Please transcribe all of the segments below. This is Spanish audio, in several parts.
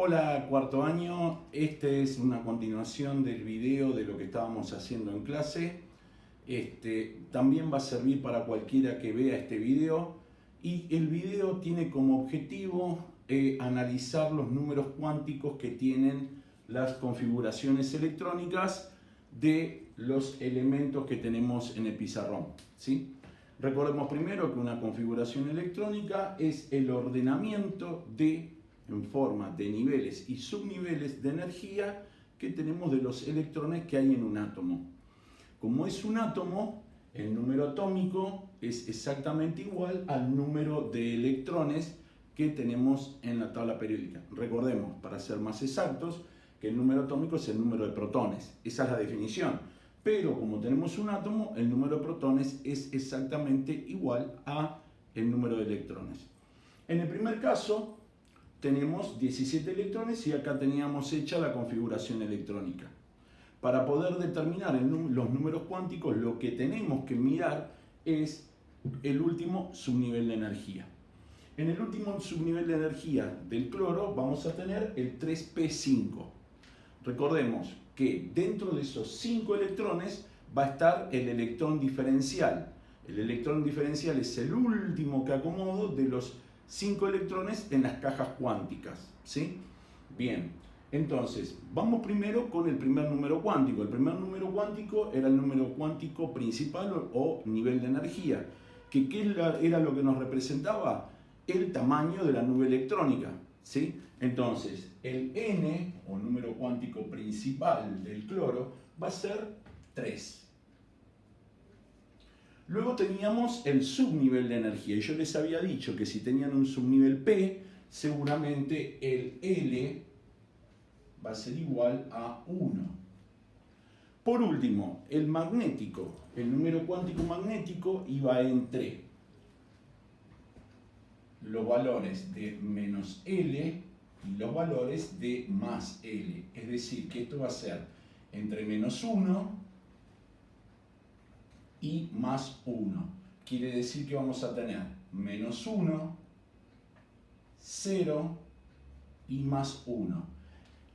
Hola, cuarto año. Este es una continuación del video de lo que estábamos haciendo en clase. También va a servir para cualquiera que vea este video. Y el video tiene como objetivo analizar los números cuánticos que tienen las configuraciones electrónicas de los elementos que tenemos en el pizarrón, ¿sí? Recordemos primero que una configuración electrónica es el ordenamiento en forma de niveles y subniveles de energía que tenemos de los electrones que hay en un átomo. Como es un átomo, el número atómico es exactamente igual al número de electrones que tenemos en la tabla periódica. Recordemos, para ser más exactos, que el número atómico es el número de protones. Esa es la definición. Pero como tenemos un átomo, el número de protones es exactamente igual a el número de electrones. En el primer caso, tenemos 17 electrones y acá teníamos hecha la configuración electrónica. Para poder determinar los números cuánticos, lo que tenemos que mirar es el último subnivel de energía. En el último subnivel de energía del cloro vamos a tener el 3p5. Recordemos que dentro de esos 5 electrones va a estar el electrón diferencial. El electrón diferencial es el último que acomodo de los 5 electrones en las cajas cuánticas, ¿sí? Bien, entonces, vamos primero con el primer número cuántico. El primer número cuántico era el número cuántico principal o nivel de energía. ¿Qué era lo que nos representaba? El tamaño de la nube electrónica, ¿sí? Entonces, el n, o número cuántico principal del cloro, va a ser 3. Luego teníamos el subnivel de energía, y yo les había dicho que si tenían un subnivel P, seguramente el L va a ser igual a 1. Por último, el magnético, el número cuántico magnético iba entre los valores de menos L y los valores de más L. Es decir, que esto va a ser entre menos 1 y más 1. Quiere decir que vamos a tener menos 1, 0 y más 1.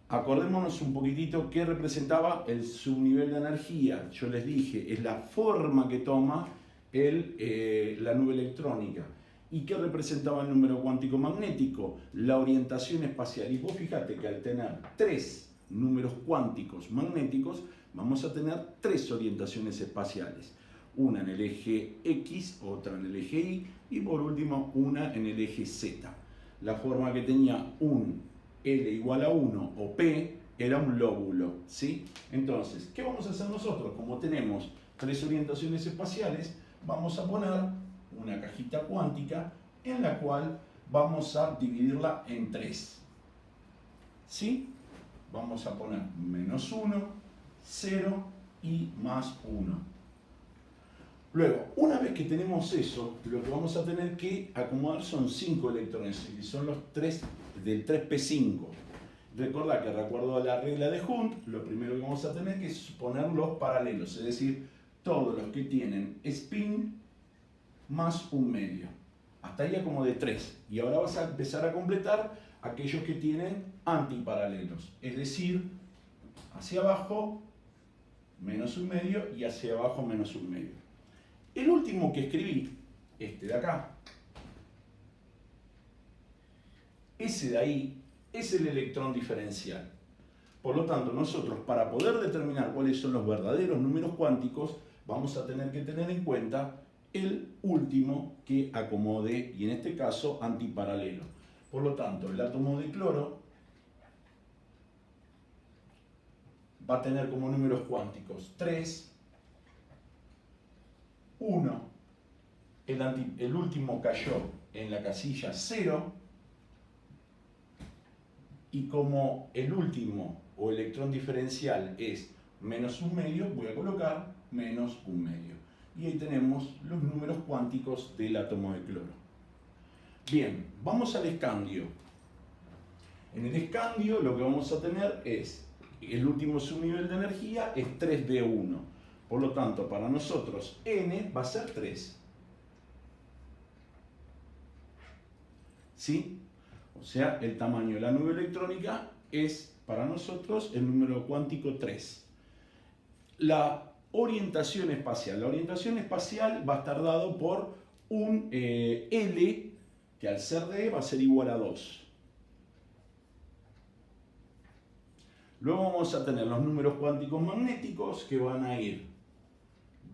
Acordémonos un poquitito qué representaba el subnivel de energía. Yo les dije, es la forma que toma la nube electrónica. ¿Y qué representaba el número cuántico magnético? La orientación espacial. Y vos fíjate que al tener 3 números cuánticos magnéticos, vamos a tener 3 orientaciones espaciales. Una en el eje X, otra en el eje Y y por último una en el eje Z. La forma que tenía un L igual a 1 o P era un lóbulo, ¿sí? Entonces, ¿qué vamos a hacer nosotros? Como tenemos 3 orientaciones espaciales, vamos a poner una cajita cuántica en la cual vamos a dividirla en 3. ¿Sí? Vamos a poner menos 1, 0 y más 1. Luego, una vez que tenemos eso, lo que vamos a tener que acomodar son 5 electrones, que son los 3 del 3p5. Recordá que, de acuerdo a la regla de Hund, lo primero que vamos a tener que es poner los paralelos, es decir, todos los que tienen spin más un medio. Hasta ahí acomodé 3. Y ahora vas a empezar a completar aquellos que tienen antiparalelos, es decir, hacia abajo menos un medio y hacia abajo menos un medio. El último que escribí, este de acá, ese de ahí, es el electrón diferencial. Por lo tanto, nosotros para poder determinar cuáles son los verdaderos números cuánticos, vamos a tener que tener en cuenta el último que acomode, y en este caso antiparalelo. Por lo tanto, el átomo de cloro va a tener como números cuánticos 3, 1, el último cayó en la casilla 0, y como el último o electrón diferencial es menos un medio, voy a colocar menos un medio. Y ahí tenemos los números cuánticos del átomo de cloro. Bien, vamos al escandio. En el escandio lo que vamos a tener es el último subnivel de energía es 3d1. Por lo tanto, para nosotros n va a ser 3. ¿Sí? O sea, el tamaño de la nube electrónica es para nosotros el número cuántico 3. La orientación espacial. La orientación espacial va a estar dado por un L que al ser D va a ser igual a 2. Luego vamos a tener los números cuánticos magnéticos que van a ir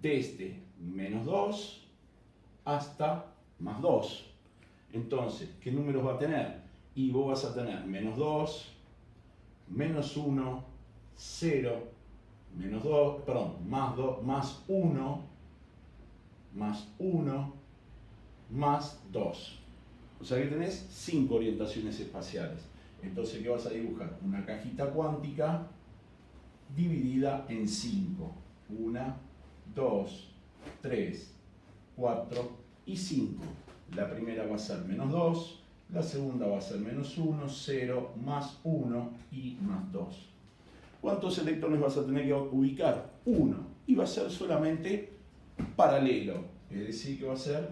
desde menos 2 hasta más 2. Entonces, ¿qué números va a tener? Y vos vas a tener menos 2, menos 1, 0, menos 2, perdón, más 2, más 1, más 1, más 2. O sea que tenés 5 orientaciones espaciales. Entonces, ¿qué vas a dibujar? Una cajita cuántica dividida en 5. 1, 2, 3, 4 y 5. La primera va a ser menos 2, la segunda va a ser menos 1, 0, más 1 y más 2. ¿Cuántos electrones vas a tener que ubicar? 1. Y va a ser solamente paralelo, es decir, que va a ser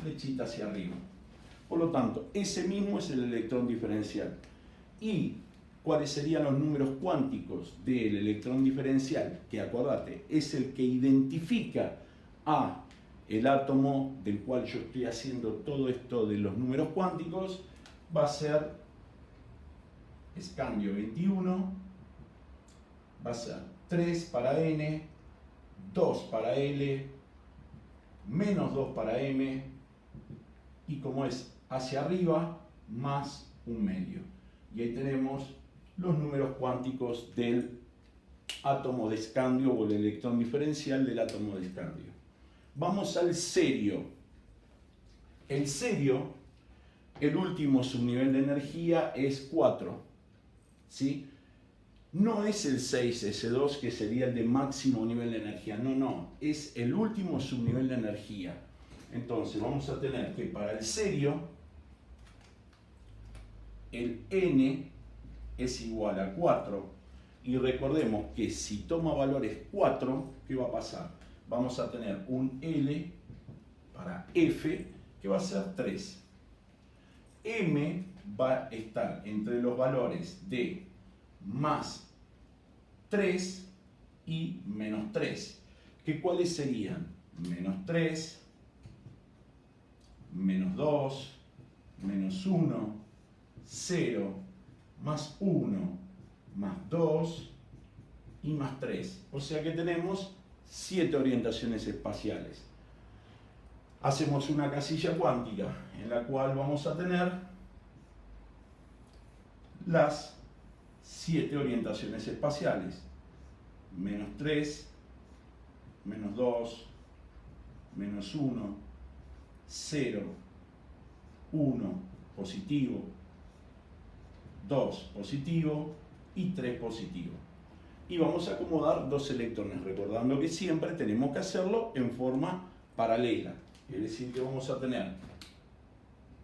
flechita hacia arriba. Por lo tanto, ese mismo es el electrón diferencial. ¿Y cuáles serían los números cuánticos del electrón diferencial? Que acordate, es el que identifica a el átomo del cual yo estoy haciendo todo esto de los números cuánticos. Va a ser escandio 21, va a ser 3 para N, 2 para L, menos 2 para M, y como es hacia arriba, más un medio. Y ahí tenemos los números cuánticos del átomo de escandio o el electrón diferencial del átomo de escandio. Vamos al cerio. El cerio, el último subnivel de energía es 4. ¿Sí? No es el 6S2 que sería el de máximo nivel de energía. No, no. Es el último subnivel de energía. Entonces vamos a tener que para el cerio el N es igual a 4. Y recordemos que si toma valores 4, ¿qué va a pasar? Vamos a tener un L para F que va a ser 3. M va a estar entre los valores de más 3 y menos 3. ¿Que cuáles serían? Menos 3, menos 2, menos 1, 0, más 1, más 2 y más 3. O sea que tenemos 7 orientaciones espaciales. Hacemos una casilla cuántica en la cual vamos a tener las 7 orientaciones espaciales. Menos 3, menos 2, menos 1, 0, 1, positivo, 2, positivo y 3, positivo. Y vamos a acomodar 2 electrones, recordando que siempre tenemos que hacerlo en forma paralela. Es decir, que vamos a tener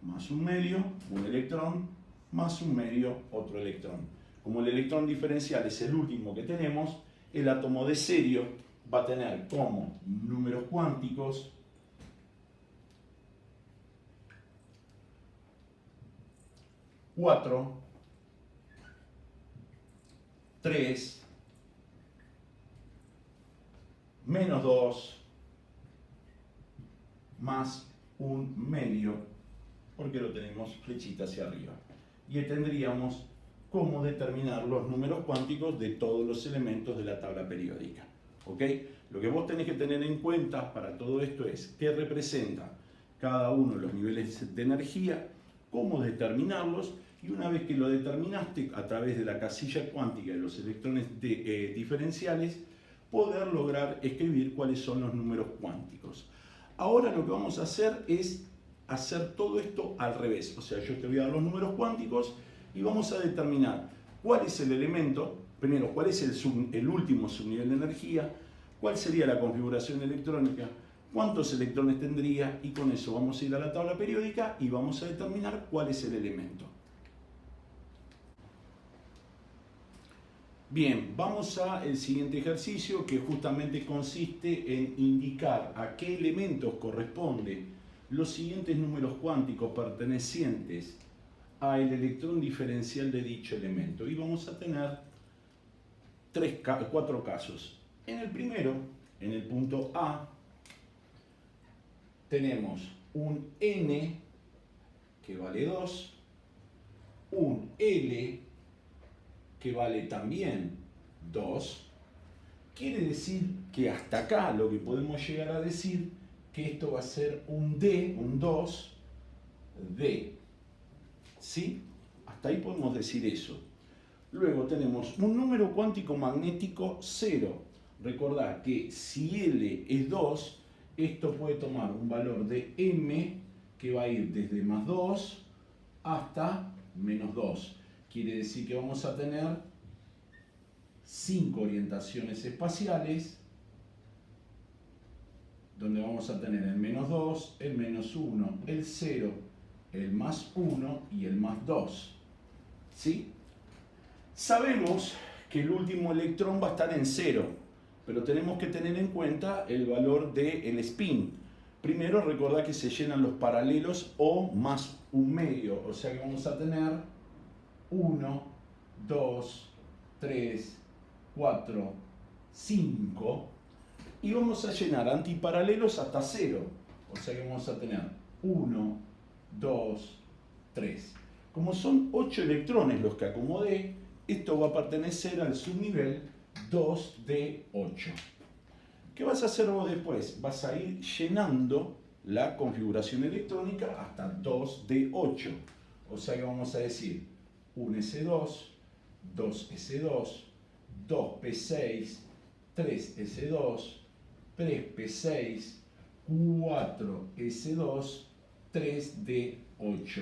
más un medio, un electrón, más un medio, otro electrón. Como el electrón diferencial es el último que tenemos, el átomo de cerio va a tener como números cuánticos 4, 3, menos 2, más un medio, porque lo tenemos flechita hacia arriba. Y tendríamos cómo determinar los números cuánticos de todos los elementos de la tabla periódica. ¿Ok? Lo que vos tenés que tener en cuenta para todo esto es qué representa cada uno de los niveles de energía, cómo determinarlos, y una vez que lo determinaste a través de la casilla cuántica de los electrones diferenciales, poder lograr escribir cuáles son los números cuánticos. Ahora lo que vamos a hacer es hacer todo esto al revés. O sea, yo te voy a dar los números cuánticos y vamos a determinar cuál es el elemento, primero, cuál es el último subnivel de energía, cuál sería la configuración electrónica, cuántos electrones tendría, y con eso vamos a ir a la tabla periódica y vamos a determinar cuál es el elemento. Bien, vamos al siguiente ejercicio, que justamente consiste en indicar a qué elementos corresponden los siguientes números cuánticos pertenecientes al electrón diferencial de dicho elemento. Y vamos a tener 4 casos. En el primero, en el punto A, tenemos un N que vale 2, un L que vale también 2. Quiere decir que hasta acá lo que podemos llegar a decir que esto va a ser un D, un 2D. ¿Sí? Hasta ahí podemos decir eso. Luego tenemos un número cuántico magnético 0. Recordad que si L es 2, esto puede tomar un valor de M que va a ir desde más 2 hasta menos 2. Quiere decir que vamos a tener 5 orientaciones espaciales, donde vamos a tener el menos 2, el menos 1, el 0, el más 1 y el más 2. ¿Sí? Sabemos que el último electrón va a estar en 0, pero tenemos que tener en cuenta el valor del spin. Primero recordad que se llenan los paralelos O más un medio, o sea que vamos a tener 1, 2, 3, 4, 5, y vamos a llenar antiparalelos hasta 0, o sea que vamos a tener 1, 2, 3. Como son 8 electrones los que acomodé, esto va a pertenecer al subnivel 2D8. ¿Qué vas a hacer vos después? Vas a ir llenando la configuración electrónica hasta 2D8. O sea que vamos a decir 1S2, 2S2, 2P6, 3S2, 3P6, 4S2, 3D8.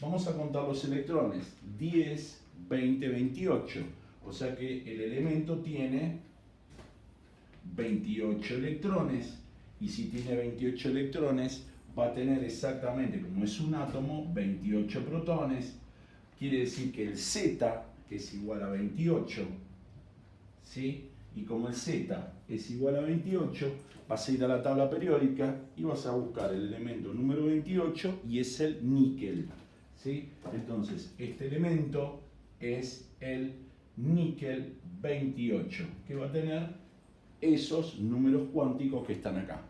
Vamos a contar los electrones. 10, 20, 28. O sea que el elemento tiene 28 electrones. Y si tiene 28 electrones, va a tener exactamente, como es un átomo, 28 protones. Quiere decir que el Z es igual a 28. ¿Sí? Y como el Z es igual a 28, vas a ir a la tabla periódica y vas a buscar el elemento número 28 y es el níquel. ¿Sí? Entonces, este elemento es el níquel 28, que va a tener esos números cuánticos que están acá.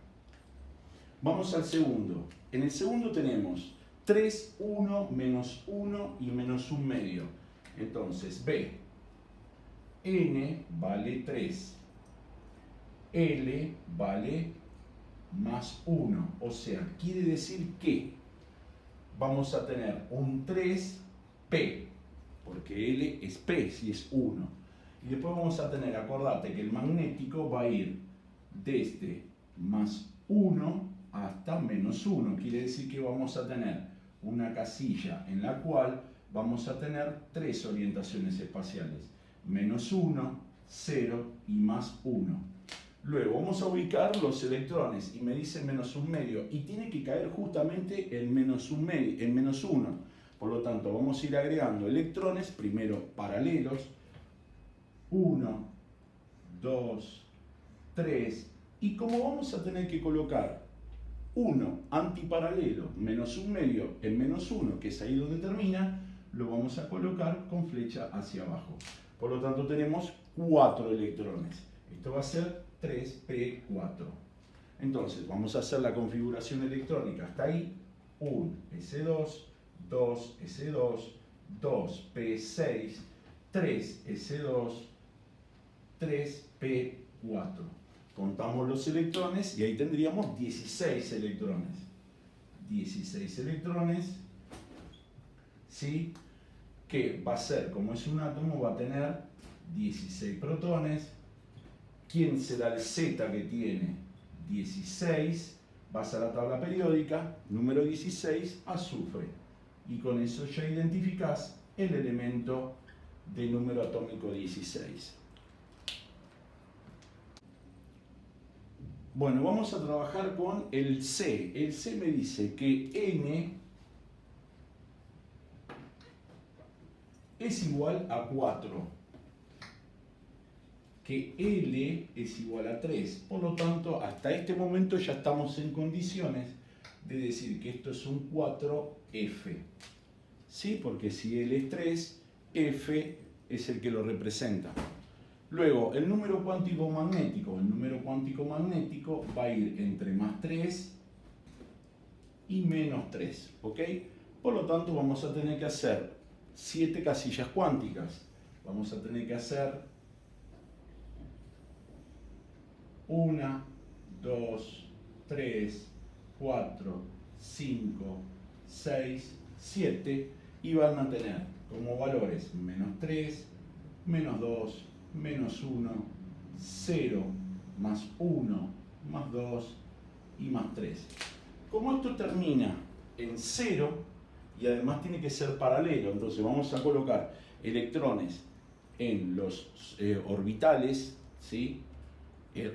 Vamos al segundo. En el segundo tenemos 3, 1, menos 1 y menos 1 medio. Entonces, B, N vale 3, L vale más 1. O sea, quiere decir que vamos a tener un 3P, porque L es P si es 1. Y después vamos a tener, acordate que el magnético va a ir desde más 1 hasta menos 1. Quiere decir que vamos a tener una casilla en la cual vamos a tener 3 orientaciones espaciales. Menos 1, 0 y más 1. Luego vamos a ubicar los electrones y me dice menos 1 medio y tiene que caer justamente el menos 1 medio, el menos 1. Por lo tanto vamos a ir agregando electrones, primero paralelos, 1, 2, 3, y como vamos a tener que colocar 1 antiparalelo, menos 1 medio, el menos 1, que es ahí donde termina, lo vamos a colocar con flecha hacia abajo. Por lo tanto tenemos 4 electrones. Esto va a ser 3P4. Entonces vamos a hacer la configuración electrónica hasta ahí. 1 S2, 2 S2, 2 P6, 3 S2, 3P4. Contamos los electrones y ahí tendríamos 16 electrones. 16 electrones, ¿sí? Que va a ser, como es un átomo, va a tener 16 protones. ¿Quién será el Z que tiene 16? Vas a la tabla periódica, número 16, azufre. Y con eso ya identificás el elemento de número atómico 16. Bueno, vamos a trabajar con el C. El C me dice que N es igual a 4, que L es igual a 3. Por lo tanto, hasta este momento ya estamos en condiciones de decir que esto es un 4F. ¿sí? Porque si L es 3, F es el que lo representa. Luego, el número cuántico magnético. El número cuántico magnético va a ir entre más 3 y menos 3, ¿ok? Por lo tanto, vamos a tener que hacer 7 casillas cuánticas. Vamos a tener que hacer 1, 2, 3, 4, 5, 6, 7 y van a tener como valores menos 3, menos 2, menos 1, 0, más 1, más 2 y más 3. Como esto termina en 0 y además tiene que ser paralelo, entonces vamos a colocar electrones en los orbitales, ¿sí?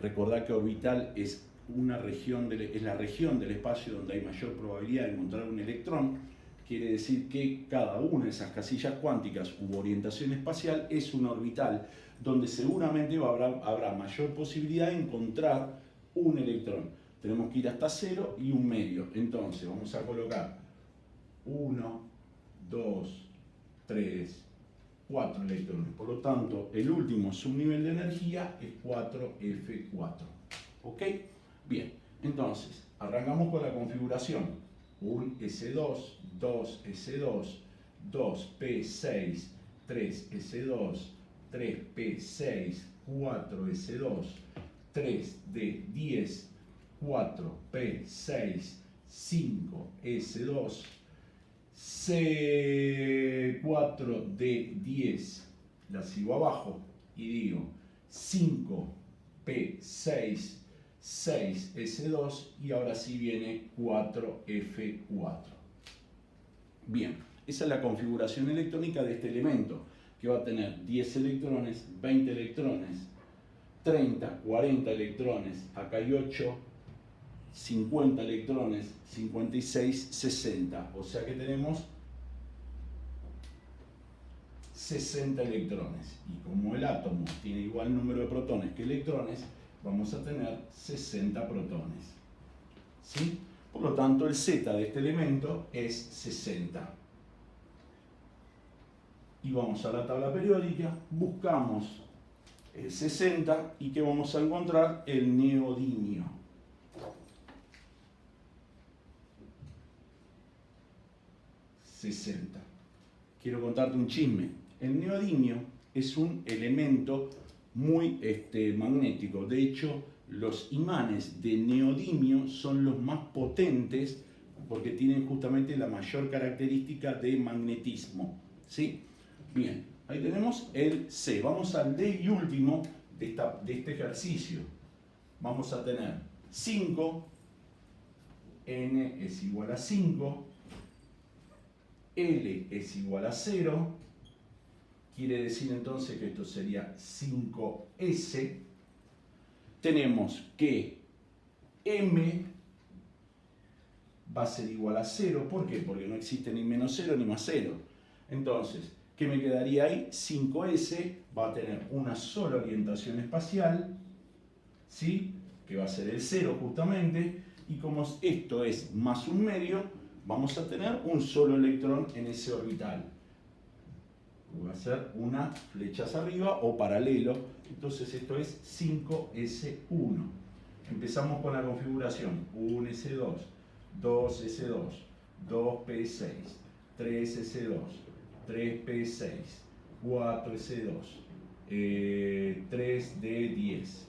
Recordad que orbital es una región es la región del espacio donde hay mayor probabilidad de encontrar un electrón. Quiere decir que cada una de esas casillas cuánticas u orientación espacial es un orbital donde seguramente habrá mayor posibilidad de encontrar un electrón. Tenemos que ir hasta 0 y un medio. Entonces vamos a colocar 1, 2, 3, 4 electrones. Por lo tanto, el último subnivel de energía es 4F4. ¿Ok? Bien, entonces, arrancamos con la configuración. Un S2, 2S2, 2P6, 3S2, 3P6, 4S2, 3D10, 4P6, 5S2, C4D10, la sigo abajo y digo 5P6, 6S2 y ahora sí viene 4F4. Bien, esa es la configuración electrónica de este elemento, que va a tener 10 electrones, 20 electrones, 30, 40 electrones, acá hay 8, 50 electrones, 56, 60. O sea que tenemos 60 electrones. Y como el átomo tiene igual número de protones que electrones, vamos a tener 60 protones. ¿Sí? Por lo tanto, el Z de este elemento es 60. Y vamos a la tabla periódica, buscamos el 60 y ¿qué vamos a encontrar? El neodimio. Quiero contarte un chisme. El neodimio es un elemento muy magnético. De hecho, los imanes de neodimio son los más potentes porque tienen justamente la mayor característica de magnetismo. ¿Sí? Bien, ahí tenemos el C. Vamos al D y último de este ejercicio. Vamos a tener 5, N es igual a 5, L es igual a 0, quiere decir entonces que esto sería 5S. Tenemos que M va a ser igual a 0, ¿por qué? Porque no existe ni menos 0 ni más 0. Entonces, ¿qué me quedaría ahí? 5S va a tener una sola orientación espacial, ¿sí? Que va a ser el 0 justamente, y como esto es más un medio, vamos a tener un solo electrón en ese orbital. Va a ser una flecha hacia arriba o paralelo. Entonces esto es 5S1. Empezamos con la configuración. 1S2, 2S2, 2P6, 3S2, 3P6, 4S2, 3D10,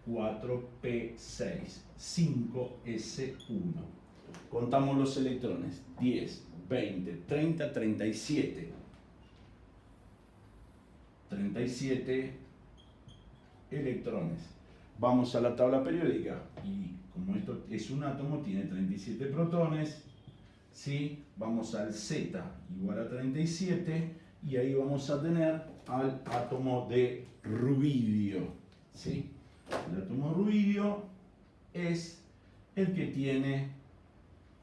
4P6, 5S1. Contamos los electrones, 10, 20, 30, 37. 37 electrones. Vamos a la tabla periódica y como esto es un átomo, tiene 37 protones, ¿sí? Vamos al Z igual a 37 y ahí vamos a tener al átomo de rubidio, ¿sí? El átomo rubidio es el que tiene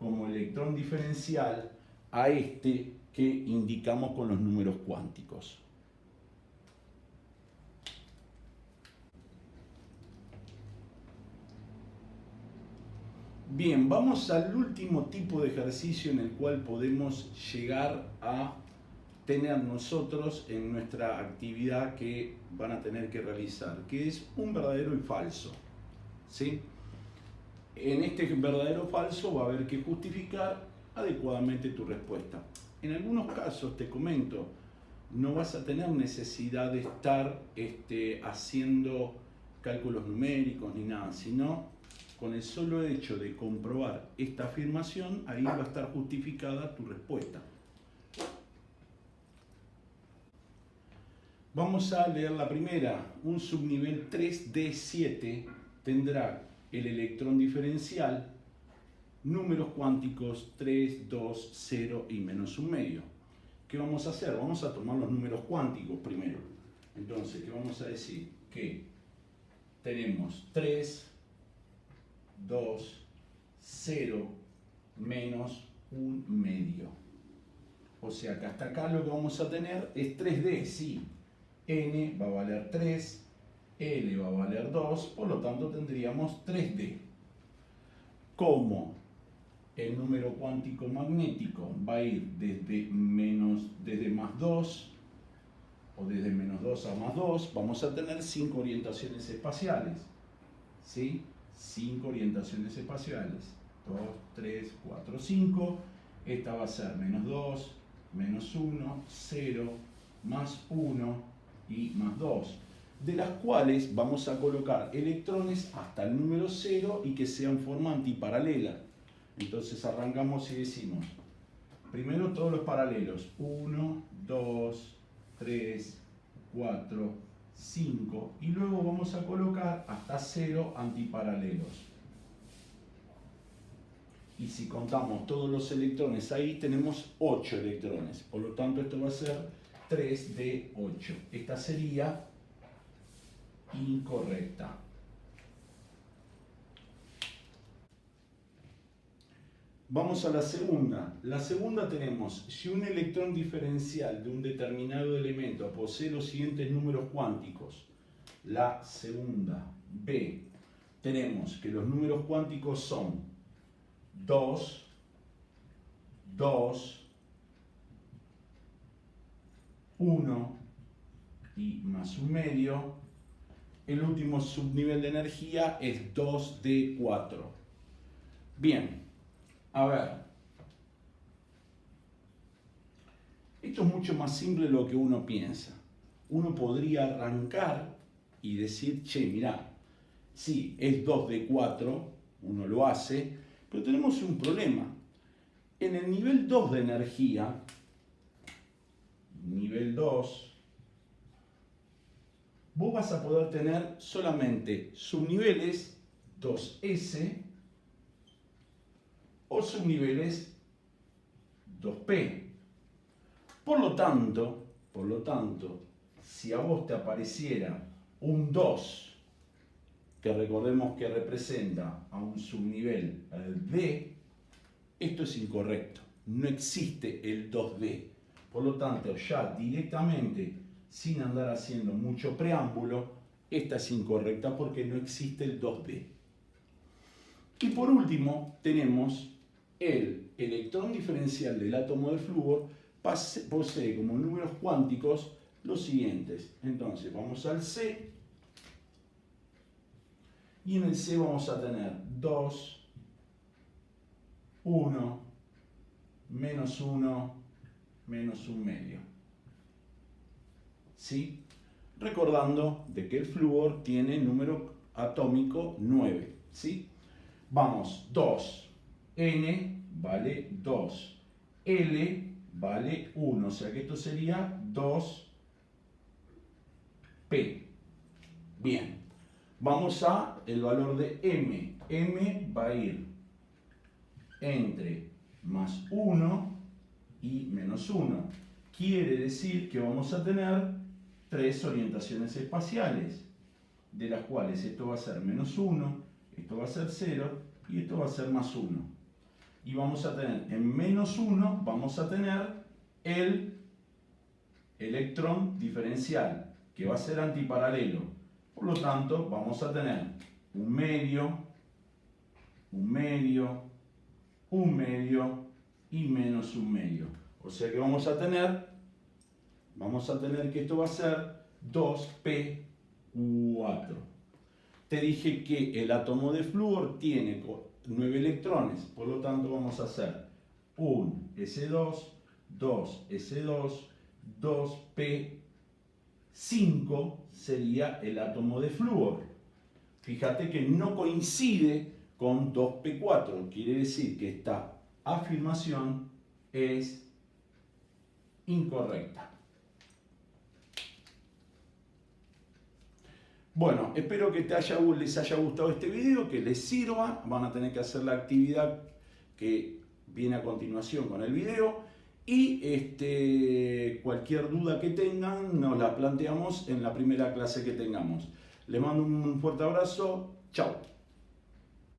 como electrón diferencial a este que indicamos con los números cuánticos. Bien, vamos al último tipo de ejercicio en el cual podemos llegar a tener nosotros en nuestra actividad que van a tener que realizar, que es un verdadero y falso. ¿Sí? En este verdadero o falso va a haber que justificar adecuadamente tu respuesta. En algunos casos, te comento, no vas a tener necesidad de estar haciendo cálculos numéricos ni nada, sino con el solo hecho de comprobar esta afirmación, ahí va a estar justificada tu respuesta. Vamos a leer la primera. Un subnivel 3D7 tendrá el electrón diferencial, números cuánticos 3, 2, 0 y menos un medio. ¿Qué vamos a hacer? Vamos a tomar los números cuánticos primero. Entonces, ¿qué vamos a decir? Que tenemos 3, 2, 0, menos un medio. O sea que hasta acá lo que vamos a tener es 3D, sí. N va a valer 3, L va a valer 2, por lo tanto tendríamos 3D. Como el número cuántico magnético va a ir desde más 2 o desde menos 2 a más 2, vamos a tener 5 orientaciones espaciales. ¿Sí? 5 orientaciones espaciales. 2, 3, 4, 5. Esta va a ser menos 2, menos 1, 0, más 1 y más 2. De las cuales vamos a colocar electrones hasta el número 0 y que sean forma antiparalela. Entonces arrancamos y decimos, primero todos los paralelos, 1, 2, 3, 4, 5, y luego vamos a colocar hasta 0 antiparalelos. Y si contamos todos los electrones ahí, tenemos 8 electrones, por lo tanto esto va a ser 3 de 8. Esta sería incorrecta. Vamos a la segunda. La segunda tenemos, si un electrón diferencial de un determinado elemento posee los siguientes números cuánticos. La segunda, B, tenemos que los números cuánticos son 2, 2, 1 y más un medio. El último subnivel de energía es 2D4. Bien. A ver, esto es mucho más simple de lo que uno piensa. Uno podría arrancar y decir, che, mirá, sí, es 2D4, uno lo hace, pero tenemos un problema. En el nivel 2 de energía, nivel 2, vos vas a poder tener solamente subniveles 2S o subniveles 2P. Por lo tanto, si a vos te apareciera un 2, que recordemos que representa a un subnivel D, esto es incorrecto. No existe el 2D. Por lo tanto, ya directamente, sin andar haciendo mucho preámbulo, esta es incorrecta porque no existe el 2D. Y por último, tenemos el electrón diferencial del átomo de flúor posee como números cuánticos los siguientes. Entonces vamos al C y en el C vamos a tener 2, 1, menos 1, menos un medio. ¿Sí? Recordando de que el flúor tiene número atómico 9. ¿Sí? Vamos, 2. N vale 2, L vale 1, o sea que esto sería 2P. Bien, vamos a el valor de M. M va a ir entre más 1 y menos 1. Quiere decir que vamos a tener 3 orientaciones espaciales, de las cuales esto va a ser menos 1, esto va a ser 0 y esto va a ser más 1. Y vamos a tener en menos 1, vamos a tener el electrón diferencial, que va a ser antiparalelo. Por lo tanto, vamos a tener un medio un medio y menos un medio. O sea que vamos a tener que esto va a ser 2p4. Te dije que el átomo de flúor tiene 9 electrones, por lo tanto vamos a hacer un S2, 2 S2, 2p5 sería el átomo de flúor. Fíjate que no coincide con 2p4, quiere decir que esta afirmación es incorrecta. Bueno, espero que les haya gustado este video, que les sirva. Van a tener que hacer la actividad que viene a continuación con el video. Y cualquier duda que tengan nos la planteamos en la primera clase que tengamos. Les mando un fuerte abrazo. Chao.